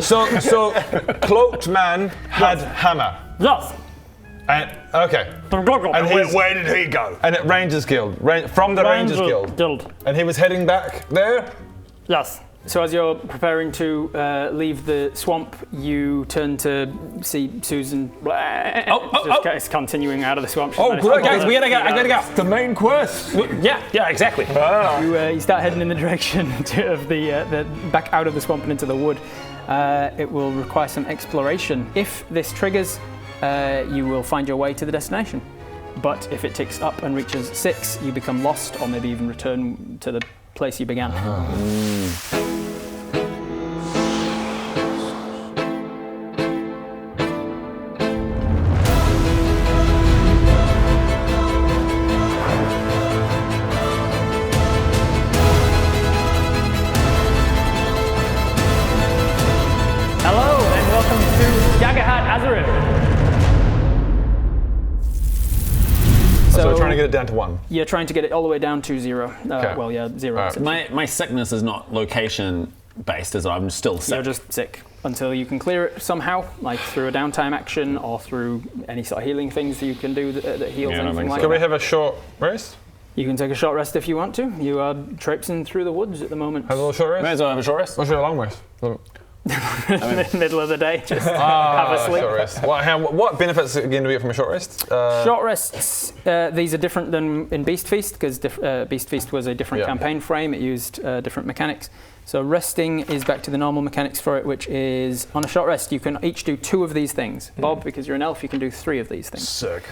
So cloaked man had hammer. Yes. And, okay. And where did he go? And at Rangers Guild. From the Rangers Guild. And he was heading back there? Yes. So as you're preparing to leave the swamp, you turn to see Susan. It's continuing out of the swamp. Oh, great, guys, I gotta go. The main quest. Yeah, exactly. You start heading in the direction of the back out of the swamp and into the wood. It will require some exploration. If this triggers, you will find your way to the destination. But if it ticks up and reaches 6, you become lost, or maybe even return to the place you began. Hello, and welcome to Daggerheart, Azerim. So we're trying to get it down to 1. You're trying to get it all the way down to 0. Okay. Well, yeah, 0. My sickness is not location based, is it? I'm still sick. You're just sick until you can clear it somehow, like through a downtime action or through any sort of healing things that you can do that heals anything like that. Can we have a short rest? You can take a short rest if you want to. You are traipsing through the woods at the moment. Have a little short rest? May as well have a short rest. Or should a long rest? In the middle of the day, just have a sleep. Short rest. What benefits again do we get from a short rest? Short rests, these are different than in Beast Feast, because Beast Feast was a different campaign frame. It used different mechanics. So resting is back to the normal mechanics for it, which is on a short rest, you can each do 2 of these things. Bob, because you're an elf, you can do 3 of these things. Sick.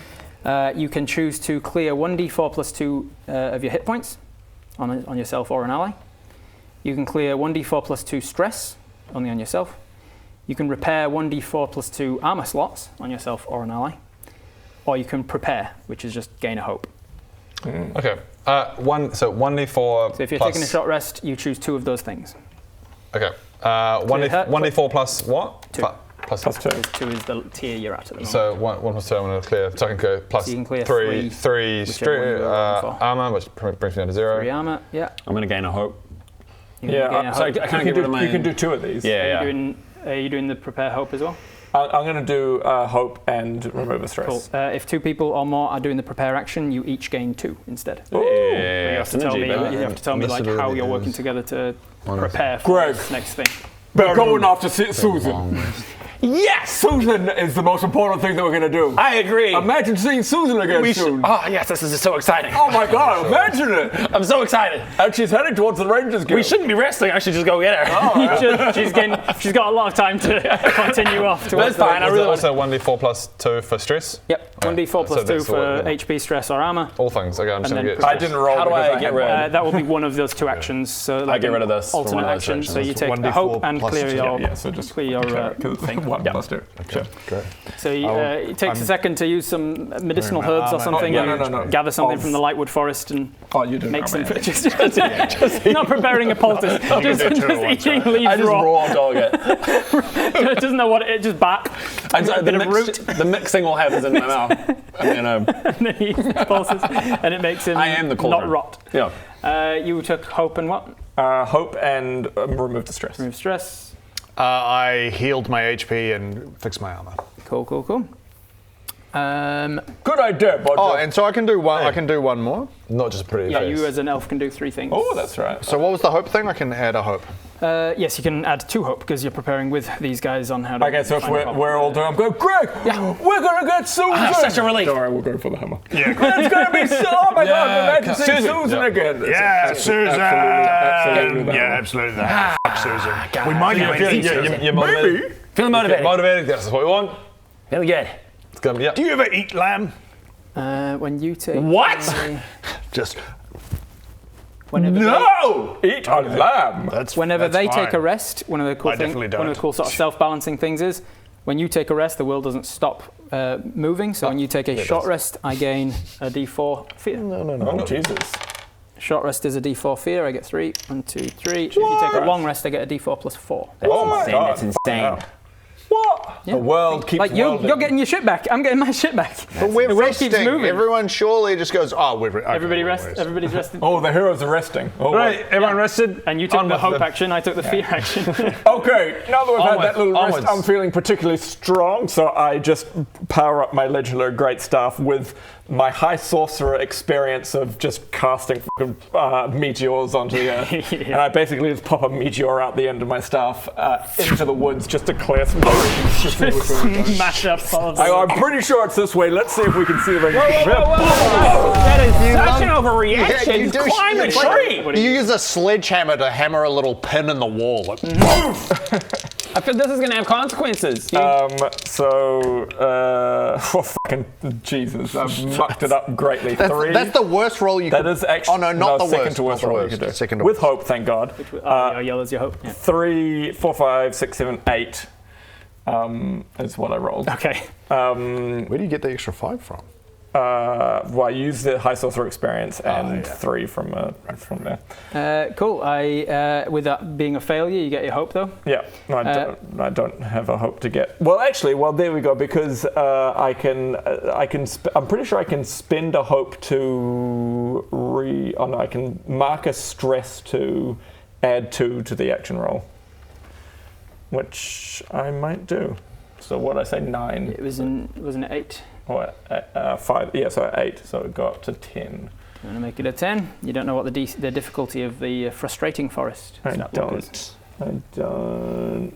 You can choose to clear 1d4 plus 2 of your hit points on yourself or an ally. You can clear 1d4 plus 2 stress, only on yourself. You can repair 1d4 plus 2 armor slots on yourself or an ally. Or you can prepare, which is just gain a hope. Okay. 1d4. So if you're taking a short rest, you choose 2 of those things. Okay. 1d4 plus what? 2. Plus 2 is the tier you're at the moment. So 1 plus 2 I'm going to clear. So I can go plus So you can clear 3 whichever one you're going for. armor, which brings me down to 0. 3 armor, yeah. I'm going to gain a hope. You can gain a So hope. I can't get rid of my... You can do 2 of these. Yeah, Are you doing the prepare hope as well? I'm going to do hope and remove a stress. Cool. If 2 people or more are doing the prepare action, you each gain 2 instead. Yeah, You have to tell me like how you're working together to prepare for this next thing. We're going after Susan. Yes! Susan is the most important thing that we're going to do. I agree. Imagine seeing Susan again soon. Oh, yes, this is so exciting. Oh my God, imagine it. I'm so excited. And she's heading towards the Rangers Guild. We shouldn't be resting. I should just go get her. She's got a lot of time to continue off. That's fine. Also 1d4 plus 2 for stress? Yep, 1d4 plus 2 for HP, stress, or armor. All things. Okay, I'm just going to get... I didn't roll. How do I get rid? That will be one of those 2 actions. So like I get rid of this. alternate action. So you take a hope and clear your thing. 1 plus 2. Sure. Great. So it takes a second to use some medicinal herbs or something. No. Gather something from the Lightwood Forest and make some. Just not preparing a poultice. Just eating leaves I just raw dog it. It doesn't know what it just bark. The mixing will have is in my mouth. And then he pulses, and it makes him not rot. Yeah. You took hope and what? Hope and remove the stress. Remove stress. I healed my HP and fixed my armor. Cool. Good idea, Bodger. Oh, and so I can do one. I can do one more. Not just pretty face. You as an elf can do 3 things. Oh, that's right. So what was the hope thing? I can add a hope. Yes, you can add 2 hope because you're preparing with these guys on how to. Okay, so if we're all doing, I'm going, Greg. Yeah. We're gonna get Susan. Such a relief. Don't worry, we'll go for the hammer. Yeah. It's gonna be so. Oh my God, imagine seeing Susan again. Yeah, Susan. Absolutely. Yeah, absolutely. Susan. We might get You're motivated. Feeling motivated. Motivated. That's what we want. Feeling good. It's gonna be. Do you ever eat lamb? When you take. What? Just. No! Eat a lamb. Whenever they fine. take a rest, one of the cool sort of self-balancing things is when you take a rest, the world doesn't stop moving. So when you take a short rest, I gain a D4 fear. No. Oh, Jesus. Short rest is a D4 fear. I get 3. 1, 2, 3. If you take a long rest, I get a D4 plus 4. Oh my God. That's insane. What? The world keeps Like you're getting your shit back. I'm getting my shit back. But we're the world keeps resting. moving. Everyone surely just goes, oh, we're okay, Everybody we're rest. resting. Everybody's rested. Oh, the heroes are resting. Oh, Right, everyone rested. And you took the Onwards hope then. action. I took the fear action. Okay, now that we've had that little Onwards. rest, I'm feeling particularly strong, so I just power up my legendary greatstaff with my high sorcerer experience of just casting fucking, meteors onto the earth. And I basically just pop a meteor out the end of my staff into the woods just to clear some trees. Mash up all of them. I'm pretty sure it's this way. Let's see if we can see the ring. That is such an overreaction. Yeah, you do Climb a it's like- tree. You use a sledgehammer to hammer a little pin in the wall. Like, I feel this is going to have consequences. Fucking Jesus, I've mucked it up greatly. that's the worst roll you could. That is actually Oh no, not the second worst. to worst not the roll you worst. could do. Second to with worst. hope, thank God. Yellow's your hope. Yeah. 3, 4, 5, 6, 7, 8 is what I rolled. Okay. Where do you get the extra 5 from? Well, I used the high sorcerer experience and 3 from there. Cool. With that being a failure, you get your hope though. Yeah, no, I don't have a hope to get. Well, actually, there we go. Because I'm pretty sure I can spend a hope to I can mark a stress to add 2 to the action roll, which I might do. So what I say 9. It was an 8. Or 5. Yeah, so 8. So it got up to 10. You want to make it a 10? You don't know what the difficulty of the frustrating forest I stat block is. don't.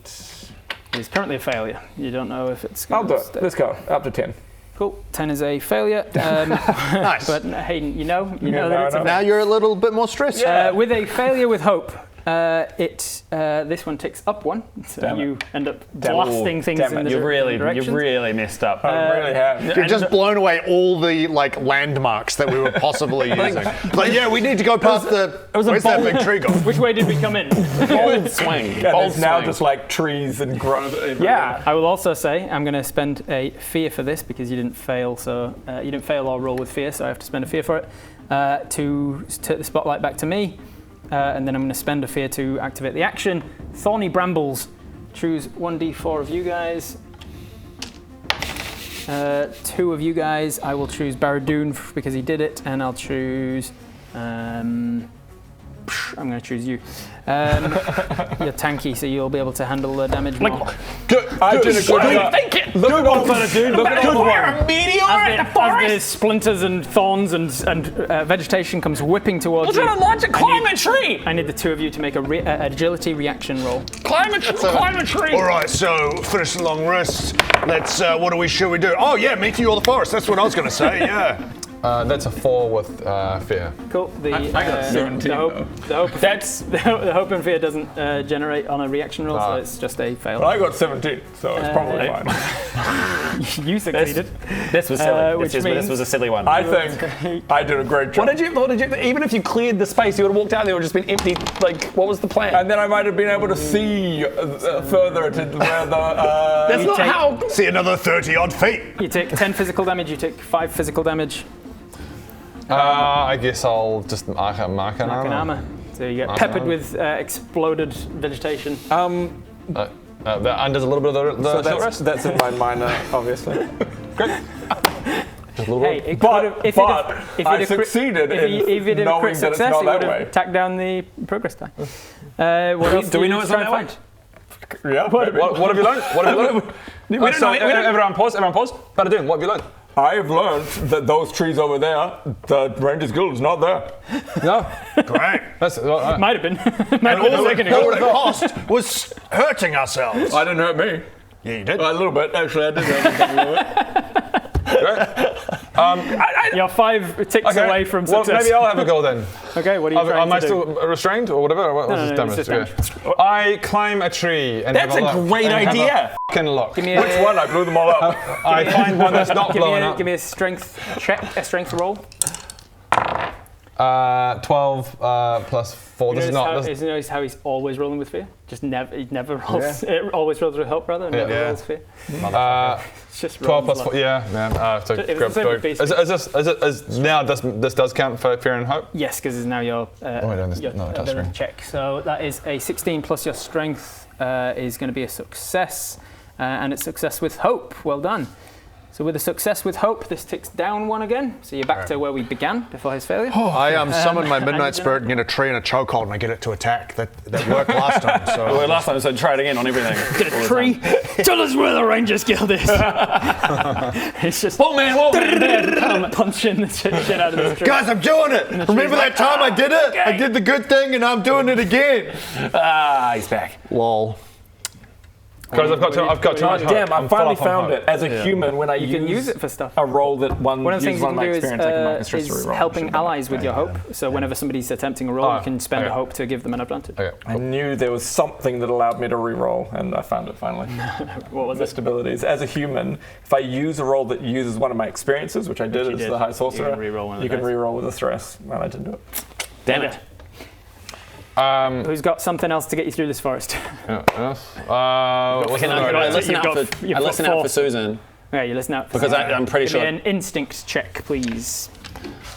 It's currently a failure. You don't know if it's. I'll do it. Let's go up to 10. Cool. 10 is a failure. Nice. But Hayden, you know that no, it's a no. Now you're a little bit more stressed. with a failure with hope, this one ticks up 1, so Damn it. you end up blasting things Damn in it. the You've directions. really messed up. I really have. You've just blown away all the landmarks that we were possibly using. But yeah, we need to go past where's that big tree gone? Which way did we come in? Bold swing. And Bold it's now swing. just like trees and growth. Yeah. I will also say I'm going to spend a fear for this because you didn't fail. So you didn't fail or roll with fear, so I have to spend a fear for it to take the spotlight back to me. And then I'm going to spend a fear to activate the action. Thorny Brambles. Choose 1d4 of you guys. 2 of you guys. I will choose Baradun because he did it, and I'll choose. I'm going to choose you. You're tanky, so you'll be able to handle the damage more. I did a good job. Look at all Baradun. Look at all one. As the splinters and thorns and vegetation comes whipping towards you. Climb a tree! I need the 2 of you to make a agility reaction roll. Climb a tree! All right, so finish the long rest. Let's. Should we do? Oh yeah, Meteor the Forest. That's what I was going to say. Yeah. That's a 4 with fear. Cool. The hope and fear doesn't generate on a reaction roll, so it's just a fail. Well, I got 17, so it's probably fine. You succeeded. This was silly. Which This means was a silly one. I think I did a great job. What did you? Even if you cleared the space, you would have walked out there. It would have just been empty. Like, what was the plan? And then I might have been able to see further to where the. That's not how. See another 30-odd feet. you take 10 physical damage, you take 5 physical damage. I guess I'll just mark an Like an armor. armor. So you get Mark peppered an with exploded vegetation. That undoes a little bit of the short rest. That's in my minor, obviously. Great. Just a little Hey, bit. it could have, if I succeeded if you did a knowing crit that it's success, not you that would way. have tacked down the progress die. What else do we know you it's try not and that find? Yeah. What have you learned? What have you learned? We don't know. Everyone pause. Baradun, what have you learned? I have learned that those trees over there, the Rangers Guild is not there. No. Great. That's, Might have been. And all the cost was hurting ourselves. I didn't hurt me. Yeah, you did. A little bit, actually. I did hurt me a little bit. You're 5 ticks away from Well, success. maybe I'll have a go then. Okay, what are you trying Am I to do? still restrained or whatever? What's No, this no, it's damage? just Yeah. I climb a tree and That's have a look. great And have idea. a fucking look. Give me a, Which one? I blew them all up. I find one that's not blowing up. give me a strength check, a strength roll. 12 plus 4. This is not. This, Notice how he's always rolling with fear? He never rolls. Always rolls with hope, rather. Never rolls fear. It's just 12 rolls plus 4. Yeah, man. So It was grab the same with both. beast. Now this does count for fear and hope. Yes, because it's now your no, touch screen. check. So that is a 16 plus your strength is going to be a success. and it's success with hope. Well done. So with a success with hope, this ticks down 1 again. So you're back to where we began before his failure. I summon my Midnight Spirit and get a tree and a chokehold and I get it to attack. That worked last time. So Well, last time, so try it again on everything. Get a tree. Tell us where the Rangers Guild is. It's just punching the shit out of this tree. guys, I'm doing it. Remember that time I did it? I did the good thing and I'm doing it again. He's back. Lol. Guys, I've got too much hope. Damn, I I'm full finally up on found hope. it. As a human, when I You can use it for stuff. a roll that One of the things you can do is is helping allies with your hope. So whenever somebody's attempting a roll, you can spend a hope to give them an advantage. Okay. I knew there was something that allowed me to re-roll, and I found it finally. What was it? Missed abilities. As a human, if I use a roll that uses one of my experiences, which I did as the High Sorcerer, You can re-roll one of the you can dice. re-roll with a stress, and I didn't do it. Damn it. Who's got something else to get you through this forest? I listen out for Susan. Yeah, you listen out. Because I'm pretty Give sure. me an instinct check, please.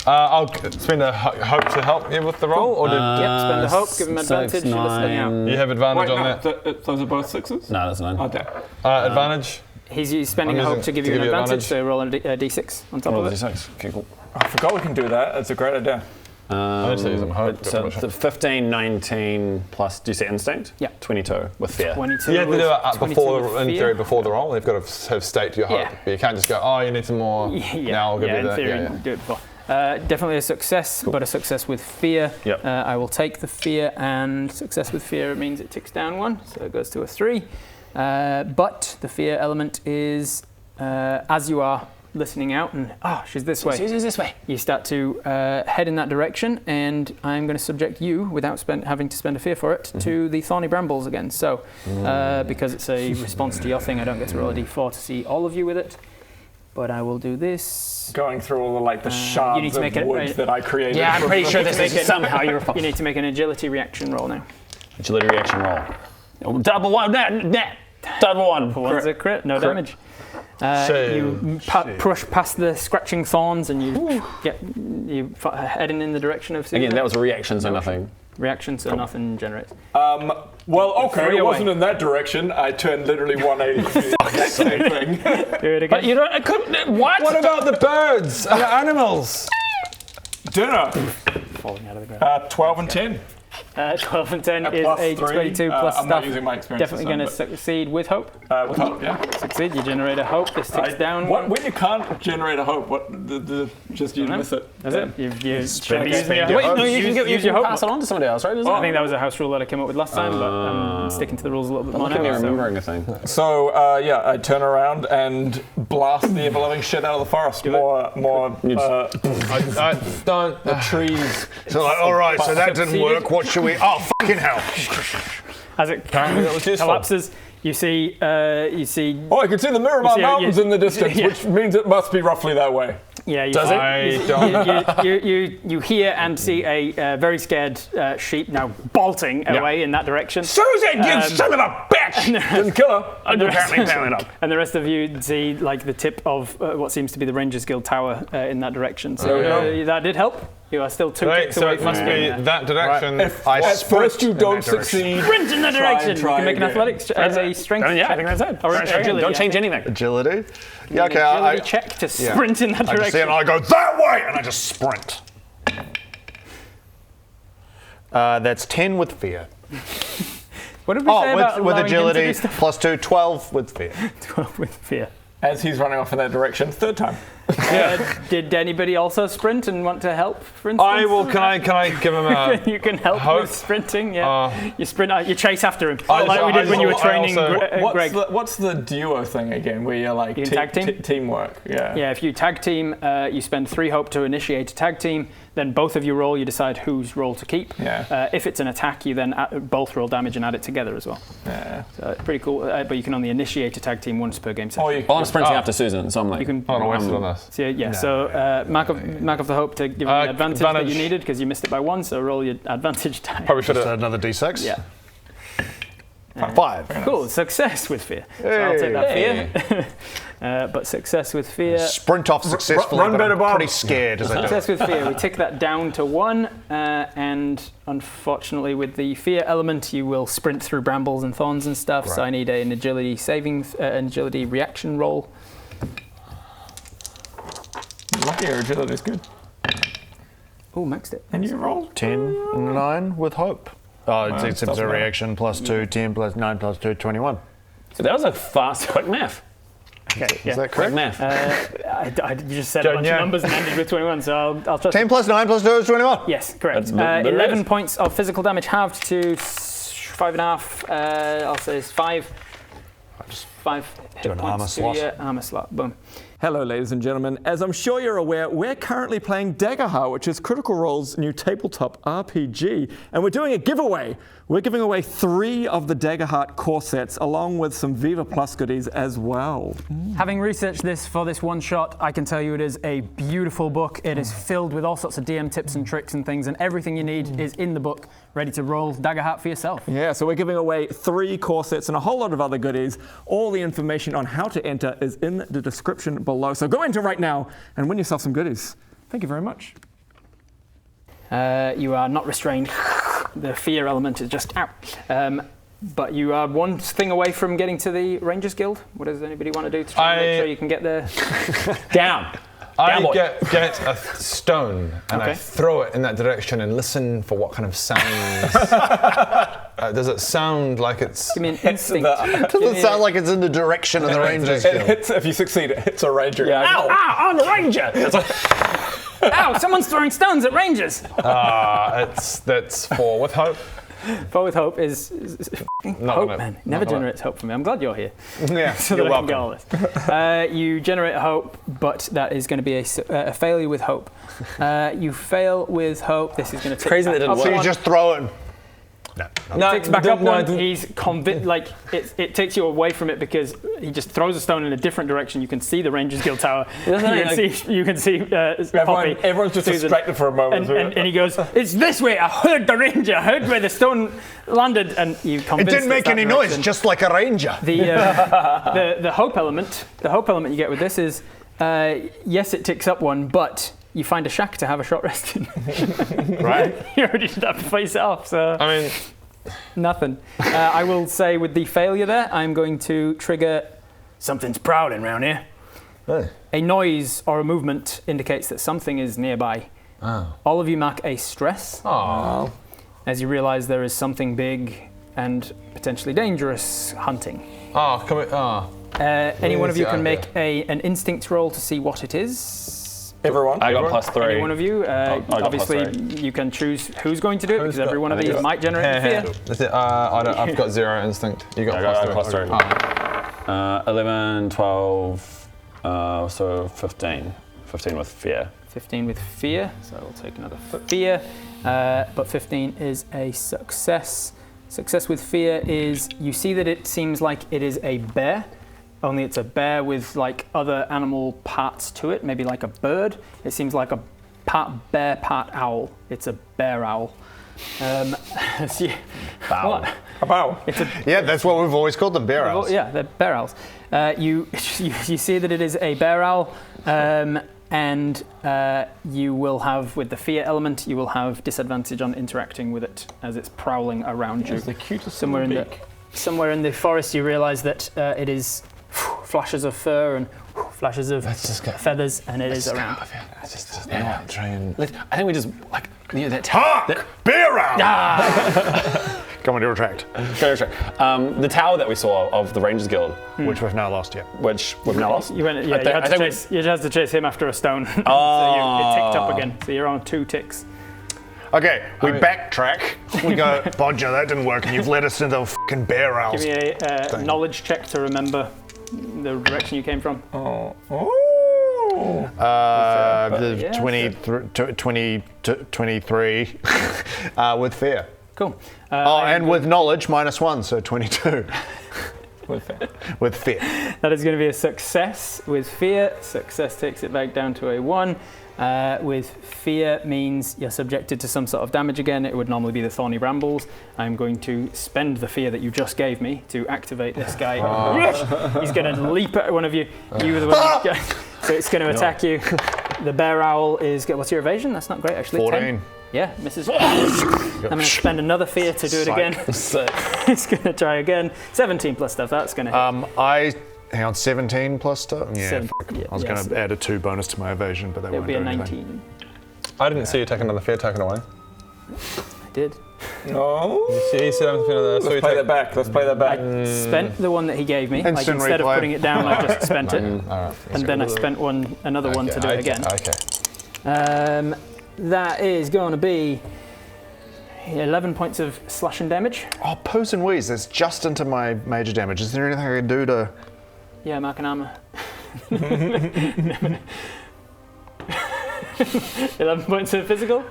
I'll spend a hope to help you with the roll, or did Spend a hope, give him advantage. You're listening out. you have advantage on that? Those are both sixes? No, that's 9. Okay. Advantage? He's spending a hope to give you an advantage, so roll a d6 on top of it. Okay, cool. I forgot we can do that. That's a great idea. I didn't say use them hope. So the 15, 19 plus, do you say instinct? Yeah. 22 with fear. 22. You have to do it 22 before, with in fear. theory, before the roll. You've got to have staked your hope. Yeah. But you can't just go, oh, you need some more. Now I'll give you in that. theory, do it before. Definitely a success, but a success with fear. Yep. I will take the fear, and success with fear means it ticks down 1, so it goes to a 3. But the fear element is as you are listening out, and she's this way. She's this way. You start to head in that direction, and I'm going to subject you, without having to spend a fear for it, to the thorny brambles again. So, because it's a response to your thing, I don't get to roll a d4 to see all of you with it. But I will do this. Going through all the you shards need to make of it- wood that I created. Yeah, I'm pretty sure this Make is it- somehow your You need to make an agility reaction roll now. agility reaction roll. Double 1, double 1. One's a crit, no damage. You push past the scratching thorns, and you heading in the direction of Susan. Again, that was a reaction, so nothing. Reaction, so nothing generates. Well, okay, Three it away. wasn't in that direction. I turned literally 180 the same thing. Do it again. But you don't. What? What about the birds and the animals? Dinner. Falling out of the ground. 12 and 10. 12 and 10 is plus a 3. 22 plus I'm stuff. not using my experience. Definitely going to succeed with hope. With hope, yeah. Succeed, you generate a hope. This ticks down. When you can't generate a hope, just you miss it. That's it. You've Spend used your your hope. hope. Use your hope. Pass it on to somebody else, right? I think that was a house rule that I came up with last time, but I'm sticking to the rules a little bit more I'm now. So. remembering a thing. So, I turn around and blast the ever-loving shit out of the forest. More I don't. the trees. So like, all right, so that didn't work. What should we? Oh, fucking hell! As it Apparently that was useful. collapses, you see. Oh, I can see the Miramar see, Mountains in the distance, yeah. which means it must be roughly that way. Yeah, you Does it? You hear and see a very scared sheep now bolting away in that direction. Susan, you son of a bitch! Didn't kill her. And the rest of you see like the tip of what seems to be the Rangers Guild tower in that direction. So that did help. You are still 2 Right, ticks so away it from must be getting there. that direction. If I at sprint first you in don't that direction. succeed, Sprint in that direction. try you can make an again. athletics, a strength Yeah, I check. think that's it. Or agility, Don't I change think. anything. Agility. Yeah, okay. Agility check to sprint in that I just see it direction. and I go that way, and I just sprint. That's 10 with fear. What did we say about with allowing him to do agility stuff? plus 2, 12 with fear. 12 with fear. as he's running off in that direction, third time. Did anybody also sprint and want to help, for instance? I will. Can I give him a? You can help hope? with sprinting, yeah. You sprint, you chase after him, I like we did when you were also- training Greg. What's the duo thing again, where you're like You can tag team? teamwork? Yeah. Yeah, if you tag team, you spend 3 hope to initiate a tag team. Then both of you roll. You decide whose roll to keep. Yeah. If it's an attack, you then both roll damage and add it together as well. Yeah. So pretty cool. But you can only initiate a tag team once per game session. Or you, Well, I'm sprinting after Susan, so I'm like, You can. Oh, no, wasted on this. So yeah, so mark off the hope to give you the advantage that you needed because you missed it by 1. So roll your advantage die. Probably should have done another d6. Yeah. 5. Cool, success with fear. So I'll take that fear. But success with fear. Sprint off successfully, run but better, I'm Bob. pretty scared as I do. Success with fear. We tick that down to 1, and unfortunately, with the fear element, you will sprint through brambles and thorns and stuff. So I need an agility reaction roll. Lucky your agility is good. Oh, maxed it. And you roll 10, 9 with hope. Oh, it's a reaction plus 2, 10 plus 9 plus 2, 21. So that was a fast, quick math. Okay, Is that Quick correct? math. you just said a bunch of numbers and ended with 21, so I'll trust 10 plus 9 plus 2 is 21. Yes, correct. That's there 11 is. points of physical damage halved to 5.5. I'll say it's 5. Just 5 hit an points armor to slot. your armor slot. Boom. Hello, ladies and gentlemen. As I'm sure you're aware, we're currently playing Daggerheart, which is Critical Role's new tabletop RPG, and we're doing a giveaway. We're giving away 3 of the Daggerheart core sets, along with some Viva Plus goodies as well. Having researched this for this one shot, I can tell you it is a beautiful book. It is filled with all sorts of DM tips and tricks and things, and everything you need is in the book, ready to roll Daggerheart for yourself. Yeah, so we're giving away 3 core sets and a whole lot of other goodies. All the information on how to enter is in the description below. So go enter right now and win yourself some goodies. Thank you very much. You are not restrained. The fear element is just out. But you are one thing away from getting to the Rangers Guild. What does anybody want to do to try and make sure you can get there? Down. I boy. get a stone and I Okay. throw it in that direction and listen for what kind of sounds. Does it sound like it's... Give me an instinct. Doesn't sound like it's in the direction of the Rangers It Guild. hits, if you succeed, it hits a ranger. Yeah, Ow! I'm a ranger. Ow! Someone's throwing stones at Rangers. that's 4 with hope. But with hope is No, hope, no, man. not Never hope. generates hope for me. I'm glad you're here. Yeah, So you're that I can get welcome. all this. You generate hope, but that is going to be a failure with hope. You fail with hope. This is going to take Crazy that back didn't up work. So you one. just throw it. No, Takes back up one. no, He's convinced, like it takes you away from it because he just throws a stone in a different direction. You can see the Rangers Guild Tower. You can see Poppy. Everyone's just Susan. distracted for a moment. And he goes, "It's this way. I heard the ranger. I heard where the stone landed." And you It convince didn't make any noise, just like a ranger. The hope element. The hope element you get with this is, yes, it ticks up one, but you find a shack to have a short rest in. Right? You already did that for yourself, so I mean, nothing. I will say with the failure there, I'm going to trigger something's prowling around here. A noise or a movement indicates that something is nearby. All of you mark a stress as you realize there is something big and potentially dangerous hunting. Any one of you can make an instinct roll to see what it is. Everyone? I got +3. Any one of you. got Obviously, +3. you can choose who's going to do it because every one of these might generate fear. I've got 0 instinct. You got I got +3. +3. 11, 12, so 15. 15 with fear. 15 with fear, so I'll take another fear. But 15 is a success. Success with fear is you see that it seems like it is a bear, only it's a bear with like other animal parts to it, maybe like a bird. It seems like a part bear, part owl. It's a bear owl. Bow. A bow. Yeah, that's what we've always called them, bear owls. Yeah, they're bear owls. You see that it is a bear owl, and you will have, with the fear element, you will have disadvantage on interacting with it as it's prowling around you. It's the cutest Somewhere in the forest, you realise that it is flashes of fur and flashes of feathers, and it is around. Try and... I think we just like that. Hark! Bear owl! Come on, to retract. The tower that we saw of the Rangers Guild, Which we've now lost, yeah. which we've now lost. You went, yeah, you had to chase him after a stone. So it ticked up again. So you're on 2 ticks. Okay, we backtrack. We go, Bodger, that didn't work, and you've led us into the fucking bear owls. Give me a knowledge check to remember the direction you came from. The 23 with fear. Cool. And with knowledge, -1, so 22. With fear. With fear. That is going to be a success with fear. Success takes it back down to a 1. With fear means you're subjected to some sort of damage again. It would normally be the thorny brambles. I'm going to spend the fear that you just gave me to activate this guy. He's going to leap at one of you. You are the one. So it's going to attack you. The bear owl is. What's your evasion? That's not great actually. 14. 10. Yeah, misses. I'm going to spend another fear to do it again. It's going to try again. 17 plus stuff. That's going to hit. Hang on, 17 plus stuff? Yeah, Seven- I was going to add a 2 bonus to my evasion, but that It'll won't be do a anything. 19. I didn't see you take another fear token away. I did. No. You said I'm another. Let's play that back. Let's play that back. Spent the one that he gave me. Like Instant instead replay. of putting it down, I just spent it. All right. And then I spent another one to do it again. Okay. That is going to be 11 points of slashing damage. Oh, Pose and Wheeze, that's just into my major damage. Is there anything I can do to... Yeah, mark and armor. 11 points of physical.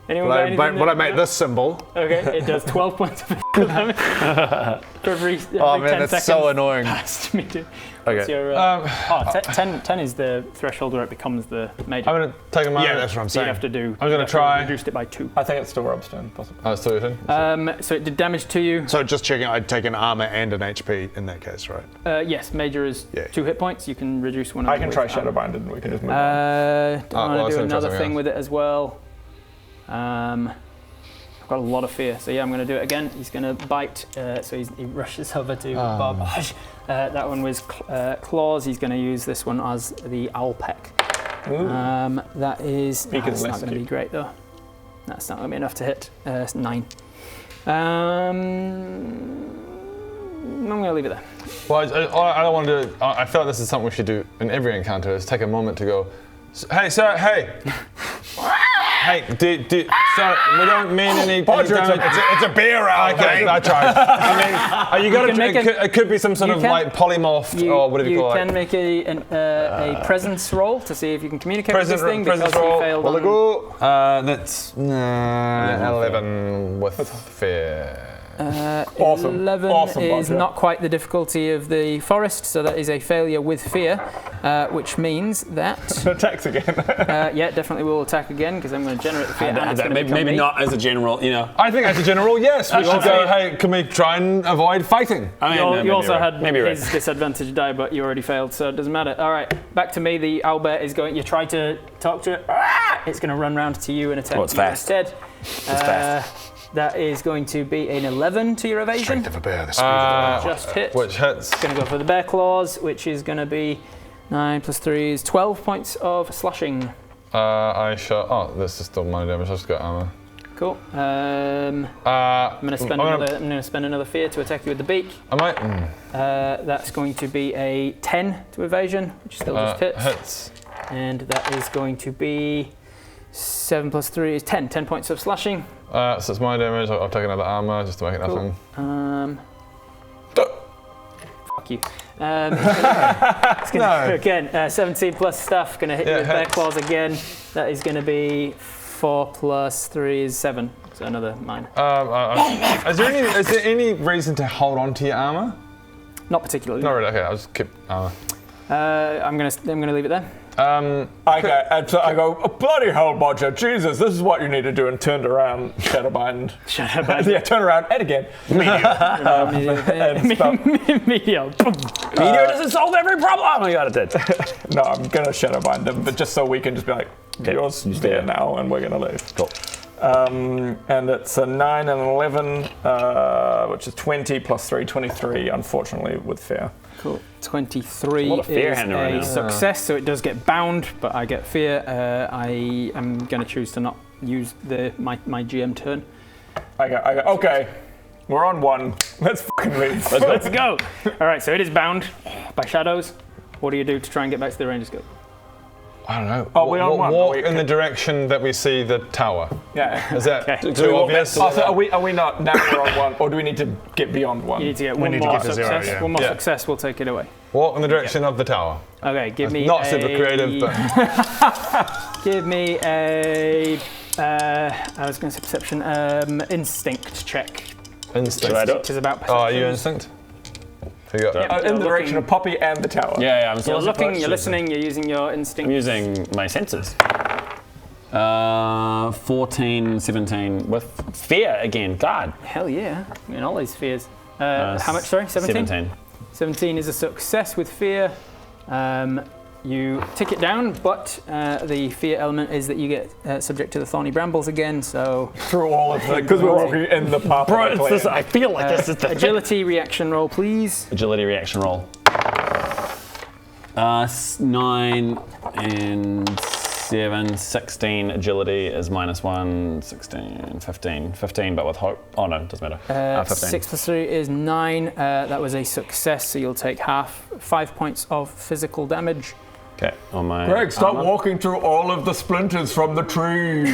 Anyone got anything? When I make this symbol... Okay, it does 12 points of physical damage. For every Oh 10 man, that's seconds so annoying. past me to. Okay. What's your, 10 is the threshold where it becomes the major. I'm going to take a moment. Yeah, that's what I'm So you saying. have to do. I'm gonna you have to try- Reduced it by 2. I think it's still Rob's turn, possibly. Oh, it's still your turn? So it did damage to you. So just checking, I'd take an armor and an HP in that case, right? Yes, major is Yeah. 2 hit points. You can reduce one. I of can them try with Shadowbind and we can just move on. Don't well, I want was to do gonna try another something thing else. with it as well. I've got a lot of fear, so yeah, I'm going to do it again. He's going to bite, so he rushes over to Bob. That one was claws. He's going to use this one as the owl peck. That is Beacon's that's not less going to be cute. great though. That's not going to be enough to hit. It's 9. I'm going to leave it there. Well, I don't want to do it. I feel like this is something we should do in every encounter, is take a moment to go, hey, sir, hey. Hey, sorry, we don't mean any damage. It's a bear owl, Okay, mate. I tried. I mean, you got can make to. It could be some sort you of can- like polymorphed or whatever you call can it. make a presence roll to see if you can communicate with this thing because Presence he roll. failed Will on- it go? That's 11 with fear. Awesome. 11 Awesome, is Bodger. not quite the difficulty of the forest, so that is a failure with fear, which means that Attacks again. yeah, definitely will attack again because I'm going to generate the fear. and it's gonna Maybe become me. not as a general, you know. I think as a general, yes. We should go, hey, can we try and avoid fighting? I mean, You, no, you maybe also you're right. had maybe you're his right. disadvantage die, but you already failed, so it doesn't matter. All right, back to me. The owlbear is going. You try to talk to it. It's going to run round to you and attack Oh, it's you fast. instead. It's fast. That is going to be an 11 to your evasion. Strength of a bear, the speed of a bear. Just hit. Which hits. Going to go for the bear claws, which is going to be 9 plus 3 is 12 points of slashing. I shot. Oh, this is still my damage. I've just got armor. Cool. I'm going to spend another fear to attack you with the beak. I might. That's going to be a 10 to evasion, which still just hits. Hits. And that is going to be 7 plus 3 is 10. 10 points of slashing. So it's my damage. I'll take another armor just to make it nothing. Fuck you. It's gonna, again, 17 plus stuff. Going to hit you with bear hits. claws again. That is going to be 4 plus 3 is 7. So another 9. Is there any reason to hold on to your armor? Not particularly. Not really. Okay, I'll just keep armor. I'm gonna leave it there. I go, oh, bloody hell, Bodger, Jesus, this is what you need to do, and turned around, Shadowbind. Yeah, turn around, and again. And stuff. Meteor. Meteor doesn't solve every problem. Oh my god, it did. No, I'm gonna Shadowbind him, but just so we can just be like, yours there now, and we're gonna leave. Cool. And it's a 9 and 11, which is 20 plus 3, 23, unfortunately, with fear. Cool. 23 A lot of fear is hanging around a now. success, so it does get bound, but I get fear. I am going to choose to not use my GM turn. I go, okay, we're on 1. Let's fucking leave. Let's go. All right, so it is bound by shadows. What do you do to try and get back to the ranger's guild? I don't know. Oh, we're on one. Walk in the direction that we see the tower. Yeah. Is that Okay. too obvious? Oh, so are we not, now we're on 1, or do we need to get beyond 1? You need to get one need to more get to success. 0, yeah. One more Yeah. success will take it away. Walk in the direction of the tower. Okay, give me Not super creative, but Give me a. I was going to say perception. Instinct check. instinct. Right up. Which is about Oh, are you perception. instinct? So you got In the direction of Poppy and the tower. Yeah, I'm You're looking, you're listening, you're using your instinct. I'm using my senses. 14, 17 with fear again. God. Hell yeah, in all these fears. How much, sorry? 17? 17. 17 is a success with fear. You tick it down, but the fear element is that you get subject to the thorny brambles again, so... Through all of it, because we're walking in the path. Bro, it's this, I feel like this is the agility reaction roll, please. Agility reaction roll. 9 and 7, 16. Agility is -1, 16, 15. 15, but with hope. Oh no, doesn't matter. 15. 6 plus 3 is 9. That was a success, so you'll take 5 points of physical damage. Okay, on my. Greg, stop walking through all of the splinters from the tree.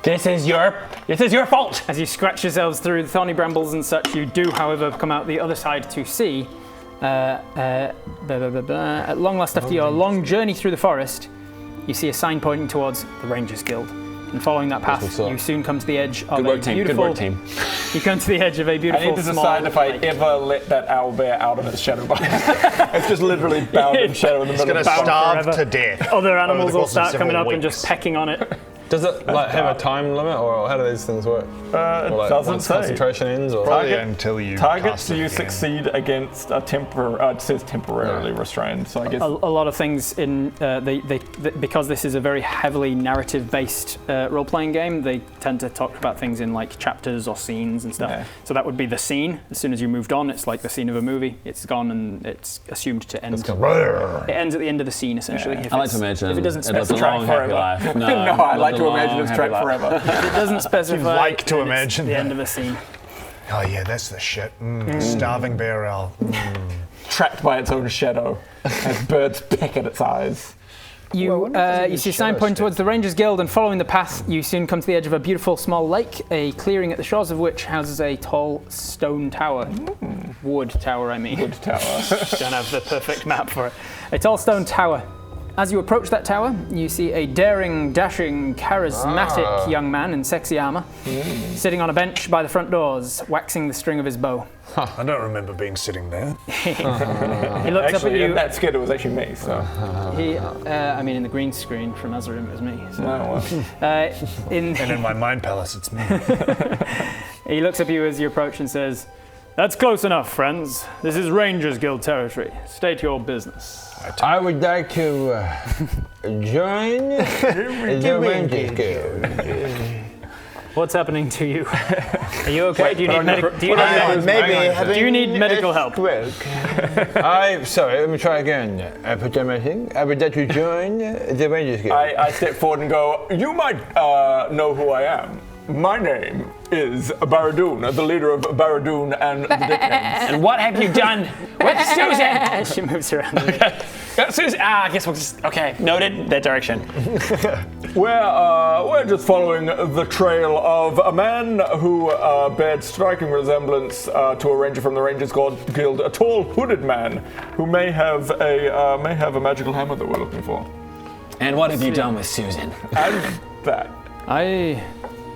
This is your fault. As you scratch yourselves through the thorny brambles and such, you do, however, come out the other side to see. At long last, after your long journey through the forest, you see a sign pointing towards the Rangers Guild. And following that path, you soon come to the edge of a beautiful... Good work, team. You come to the edge of a beautiful I need to decide if I ever let that owlbear out of its shadow box. It's just literally bound in shadow in the middle of It's the going to starve forever. to death. Other animals the will course of start coming several up and weeks. just pecking on it. Does it like have a time limit, or how do these things work? Or, like, doesn't once say. concentration ends, or Probably until you Targets cast it you again. succeed against a it says temporarily restrained, so I guess... A lot of things in because this is a very heavily narrative-based role-playing game, they tend to talk about things in like chapters or scenes and stuff. Yeah. So that would be the scene. As soon as you moved on, it's like the scene of a movie. It's gone and it's assumed to end. It ends at the end of the scene, essentially. Yeah. If I like it's- to imagine if it doesn't it lives a specify long, happy forever. life. No, I like to imagine it's tracked life. forever. if it doesn't specify, like to then it's imagine the that. end of a scene. Oh yeah, that's the shit. Starving bear owl. Trapped by its own shadow as birds peck at its eyes. You see a sign pointing towards the Rangers Guild, and following the path, you soon come to the edge of a beautiful small lake, a clearing at the shores of which houses a tall stone tower. Wood tower, I mean. Wood tower. Don't have the perfect map for it. A tall stone tower. As you approach that tower, you see a daring, dashing, charismatic young man in sexy armor, sitting on a bench by the front doors, waxing the string of his bow. I don't remember being sitting there. He looks up at Actually, you. in that skit, it was actually me, so... I mean, in the green screen from Azerim, it was me. So. Oh, well. And in my mind palace, it's me. He looks up at you as you approach and says, "That's close enough, friends. This is Rangers Guild territory. State your business." I would like to join the Rangers Guild. What's happening to you? Are you okay? Do you need Maybe do you need medical help? Sorry, let me try again. I put down my thing. I would like to join the Rangers Guild. I step forward and go, you might know who I am. My name is Baradun, the leader of Baradun and the Dickheads. And what have you done with Susan? She moves around. Susan. I guess we'll just. Okay, noted. That direction. We're just following the trail of a man who bears striking resemblance to a ranger from the Rangers Guild, a tall, hooded man who may have a magical hammer that we're looking for. And what have you done with Susan? And that.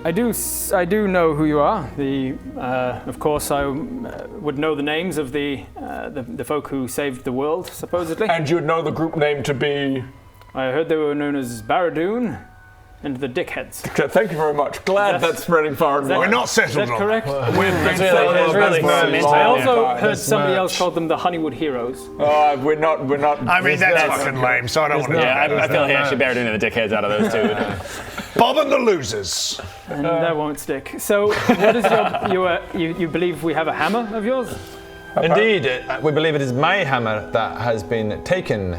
I do know who you are. Of course, I would know the names of the folk who saved the world, supposedly. And you'd know the group name to be... I heard they were known as Baradun and the Dickheads. Okay, thank you very much. Glad that's spreading far and that- We're wide. not Is settled that on correct? It's really cemented. I also Yeah. heard somebody else called them the Honeywood Heroes. We're not... I mean, that's fucking lame, so I don't want to do Yeah, that. I feel like actually Baradun and the Dickheads out of those two. Bob and the losers. And that won't stick. So, what is you believe we have a hammer of yours? Indeed, we believe it is my hammer that has been taken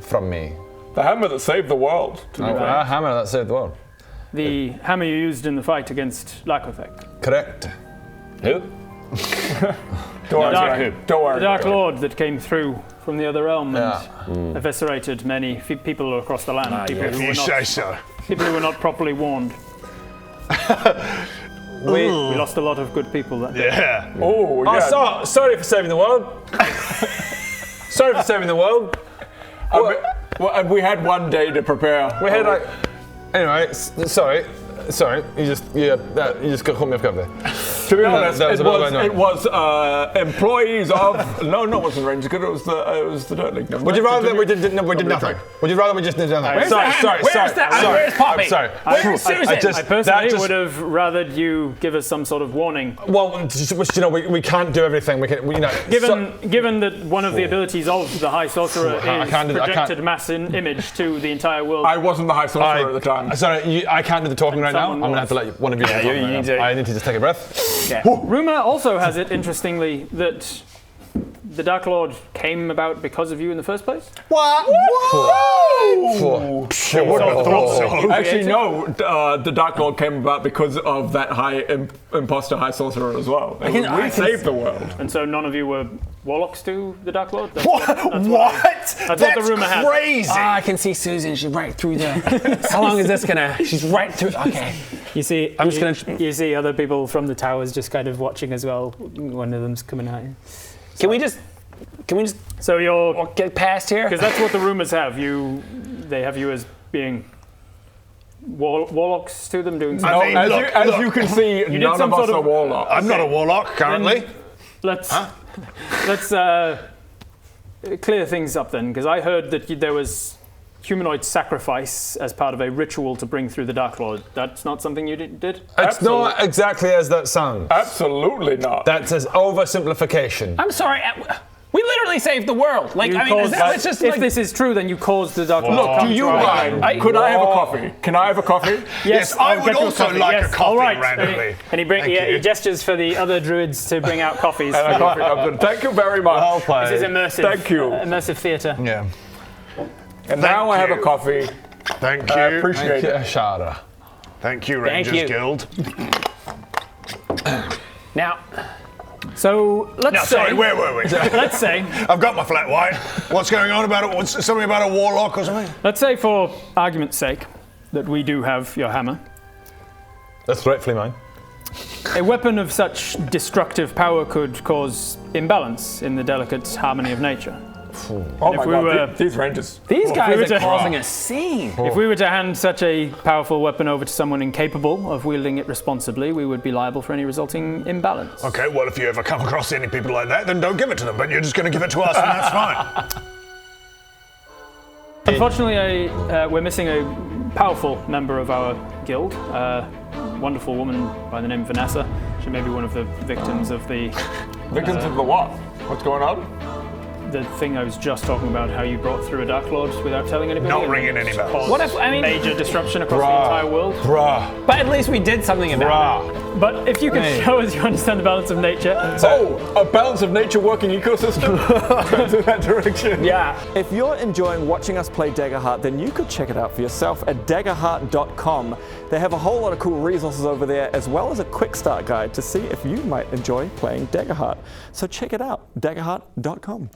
from me. The hammer that saved the world. A hammer that saved the world. The hammer you used in the fight against Lakothek. Correct. Who? Don't worry. Dark- Don't worry. The Dark Lord that came through from the other realm Yeah. and eviscerated many people across the land. People, If who you were say not, so. people who were not properly warned. We lost a lot of good people that day. Yeah. Oh, yeah. Sorry for saving the world. Sorry for saving the world. Well, we had one day to prepare. We had Anyway, sorry. You just got caught me off guard there. To be honest, that was it a bit was annoying. it was employees of no, it wasn't Rangers Good. It was the Dirt League. Would you rather that we did nothing? Would you rather we just did nothing? Where's Sorry. Where's Poppy? I'm sorry. Where's Susan? I personally would have rathered you give us some sort of warning. Well, you know, we can't do everything. We can, you know. Given that one of the abilities of the High Sorcerer I is can't do that, I projected can't. mass image to the entire world. I wasn't the High Sorcerer at the time. Sorry, I can't do the talking right now. I'm Someone gonna have to let one of you. do the talking right need now. to. I need to just take a breath. Rumor also has it, interestingly, that the Dark Lord came about because of you in the first place. What? Four. Actually, no. The Dark Lord came about because of that imposter High Sorcerer as well. We saved the world. And so none of you were warlocks to the Dark Lord? What? That's what the rumor has. Crazy. I can see Susan. She's right through there. How long is this gonna? She's right through. Okay. You see, I'm just gonna. you see other people from the towers just kind of watching as well. One of them's coming out. Can we just? So you're Get past here? because that's what the rumors have. They have you as being warlocks to them, doing No, something. as you can see, did none some of us sort are of- warlocks. I'm not a warlock currently. Let's clear things up then, because I heard that there was humanoid sacrifice as part of a ritual to bring through the Dark Lord. That's not something you did? It's not exactly as that sounds. Absolutely not. That's an oversimplification. I'm sorry. We literally saved the world. Like, You I mean, caused it's just if like. this is true, then you caused the Dark Lord to Look, come do you to our mind? land. Could I have a coffee? Can I have a coffee? Yes, I I'll would get you a also coffee. like Yes, a coffee all right. randomly. And he Thank you. he gestures for the other druids to bring out coffees. And a coffee. Thank you very much. Well played. This is immersive. Thank you. Immersive theatre. Yeah. And now I have a you. coffee. Thank you. I appreciate it. Shara. Thank you, Thank Rangers you. Guild. Now, So let's No, say. sorry, where were we? Let's say. I've got my flat white. What's going on about it? What's something about a warlock or something? Let's say, for argument's sake, that we do have your hammer. That's rightfully mine. A weapon of such destructive power could cause imbalance in the delicate harmony of nature. Oh my we god, were- these Rangers. these we guys were are to- causing a scene. If we were to hand such a powerful weapon over to someone incapable of wielding it responsibly, we would be liable for any resulting imbalance. Okay, well, if you ever come across any people like that, then don't give it to them. But you're just going to give it to us, and that's fine. Unfortunately, we're missing a powerful member of our guild, a wonderful woman by the name of Vanessa. She may be one of the victims of the Victims of the what? What's going on? thing I was just talking about, how you brought through a Dark Lord without telling anybody. Not and ringing it's any bells. caused What if- I mean- major disruption across the entire world. Bruh. But at least we did something about it. But if you could show us you understand the balance of nature, Oh, a balance of nature working ecosystem? Turns in that direction. Yeah. If you're enjoying watching us play Daggerheart, then you could check it out for yourself at daggerheart.com. They have a whole lot of cool resources over there, as well as a quick start guide to see if you might enjoy playing Daggerheart. So check it out, daggerheart.com.